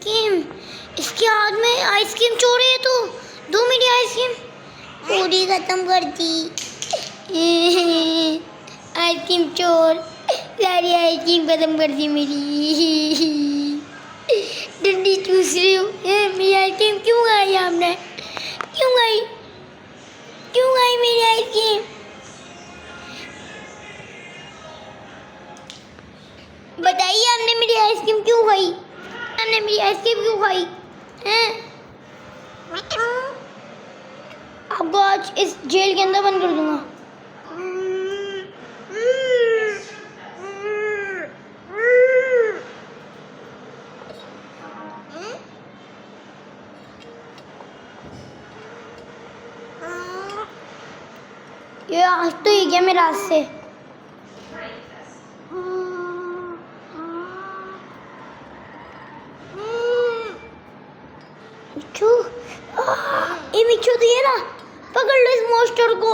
किम, इसके हाथ में आइसक्रीम चोर है तो दो मेरी आइसक्रीम। पूरी खत्म कर दी। आइसक्रीम चोर, सारी आइसक्रीम खत्म कर दी मेरी। डंडी चूस रही हूँ। मेरी आइसक्रीम क्यों खाई आपने? क्यों खाई? क्यों खाई मेरी आइसक्रीम? बताइए, आपने मेरी आइसक्रीम क्यों खाई? आपने मेरी आइसक्रीम क्यों खाई हैं? आपको आज इस जेल के अंदर बंद कर दूंगा। ये आज तो ही गया मेरे हाथ से। मिठू, ये मिठू तो ये ना, पकड़ लो इस मॉन्स्टर को।